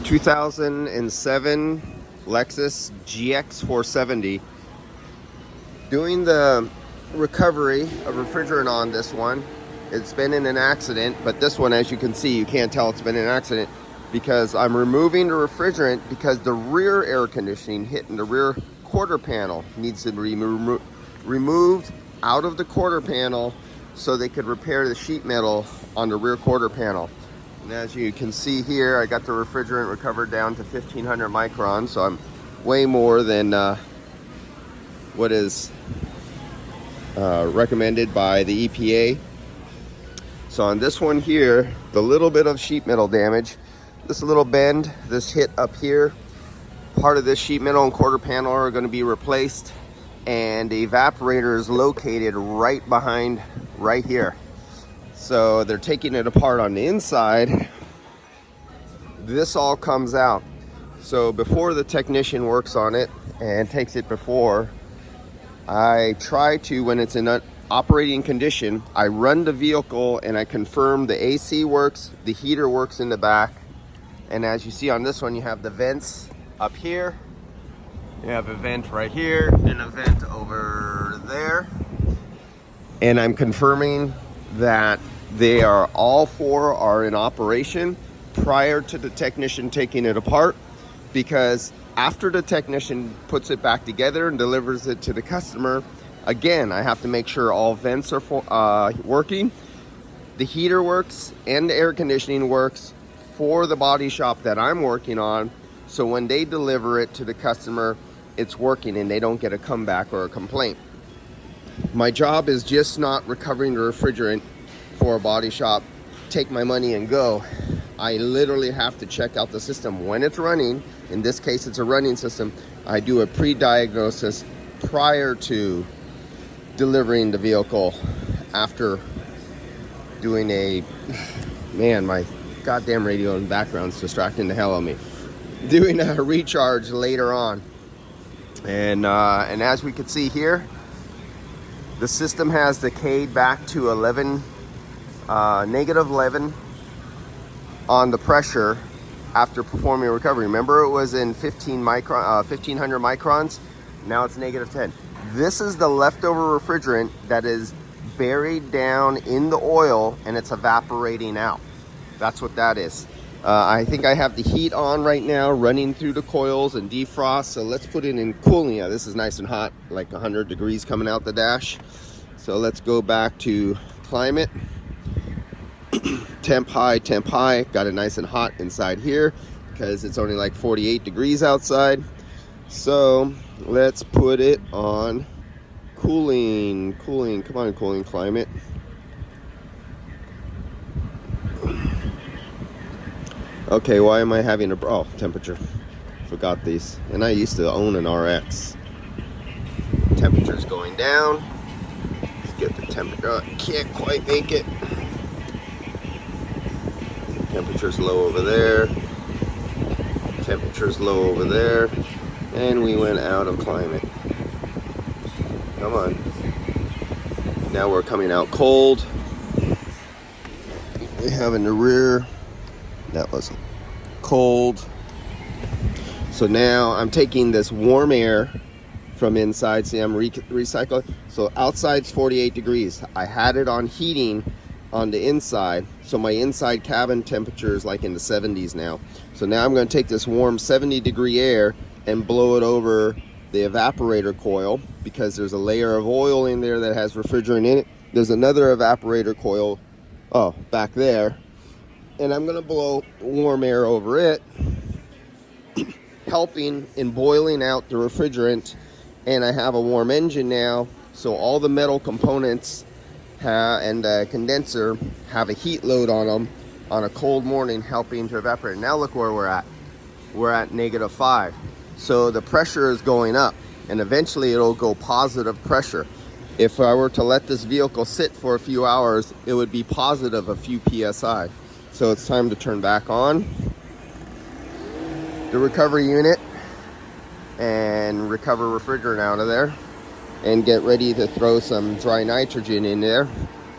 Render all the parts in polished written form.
2007 Lexus GX 470. Doing the recovery of refrigerant on this one. It's been in an accident, but this one, as you can see, you can't tell it's been in an accident because I'm removing the refrigerant because the rear air conditioning hitting the rear quarter panel needs to be removed out of the quarter panel so they could repair the sheet metal on the rear quarter panel. And as you can see here, I got the refrigerant recovered down to 1500 microns, so I'm way more than what is recommended by the EPA. So on this one here, the little bit of sheet metal damage, this little bend, this hit up here, part of this sheet metal and quarter panel are going to be replaced, and the evaporator is located right behind, right here. So they're taking it apart on the inside. This all comes out. So before the technician works on it and takes it before, I try to, when it's in an operating condition, I run the vehicle and I confirm the AC works, the heater works in the back. And as you see on this one, you have the vents up here. You have a vent right here and a vent over there. And I'm confirming that they are, all four are in operation prior to the technician taking it apart, because after the technician puts it back together and delivers it to the customer, again, I have to make sure all vents are working, the heater works, and the air conditioning works for the body shop that I'm working on. So when they deliver it to the customer, it's working and they don't get a comeback or a complaint. My job is just not recovering the refrigerant for a body shop, take my money and go. I literally have to check out the system when it's running. In this case, it's a running system. I do a pre-diagnosis prior to delivering the vehicle, after doing a, man, my goddamn radio in the background's distracting the hell out of me. Doing a recharge later on. And as we can see here, the system has decayed back to 11, negative 11 on the pressure after performing recovery. Remember, it was in 1500 microns. Now it's negative 10. This is the leftover refrigerant that is buried down in the oil and it's evaporating out. That's what that is. I think I have the heat on right now, running through the coils and defrost. So let's put it in cooling. Yeah, this is nice and hot, like 100 degrees coming out the dash. So let's go back to climate. Temp high, got it nice and hot inside here because it's only like 48 degrees outside. So let's put it on cooling, come on, cooling climate. Okay, why am I having a, oh, temperature, forgot these, and I used to own an RX. Temperature's going down. Let's get the temperature, oh, can't quite make it. Temperature's low over there. Temperature's low over there. And we went out of climate. Come on. Now we're coming out cold. We have in the rear, that was cold. So now I'm taking this warm air from inside. See, I'm recycling. So outside's 48 degrees. I had it on heating on the inside, so my inside cabin temperature is like in the 70s now. So now I'm going to take this warm 70 degree air and blow it over the evaporator coil, because there's a layer of oil in there that has refrigerant in it. There's another evaporator coil, oh, back there, and I'm going to blow warm air over it, helping in boiling out the refrigerant. And I have a warm engine now, so all the metal components and the condenser have a heat load on them on a cold morning, helping to evaporate. Now look where we're at. We're at negative 5. So the pressure is going up, and eventually it'll go positive pressure. If I were to let this vehicle sit for a few hours, it would be positive a few PSI. So it's time to turn back on the recovery unit and recover refrigerant out of there, and get ready to throw some dry nitrogen in there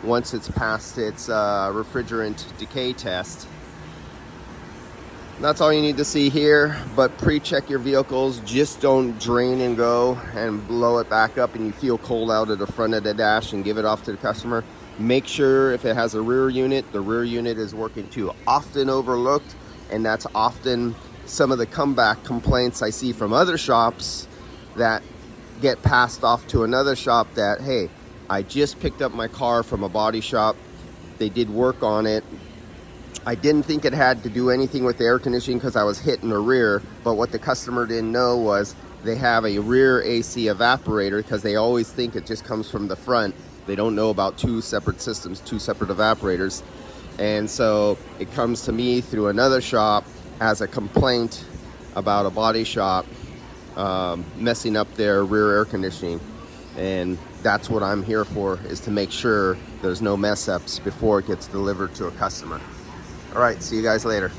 once it's past its refrigerant decay test. That's all you need to see here, but pre-check your vehicles. Just don't drain and go and blow it back up and you feel cold out of the front of the dash and give it off to the customer. Make sure if it has a rear unit, the rear unit is working too. Often overlooked, and that's often some of the comeback complaints I see from other shops that get passed off to another shop that, hey, I just picked up my car from a body shop. They did work on it. I didn't think it had to do anything with the air conditioning because I was hitting the rear, but what the customer didn't know was they have a rear AC evaporator because they always think it just comes from the front. They don't know about two separate systems, two separate evaporators. And so it comes to me through another shop as a complaint about a body shop messing up their rear air conditioning. And that's what I'm here for, is to make sure there's no mess ups before it gets delivered to a customer. All right, see you guys later.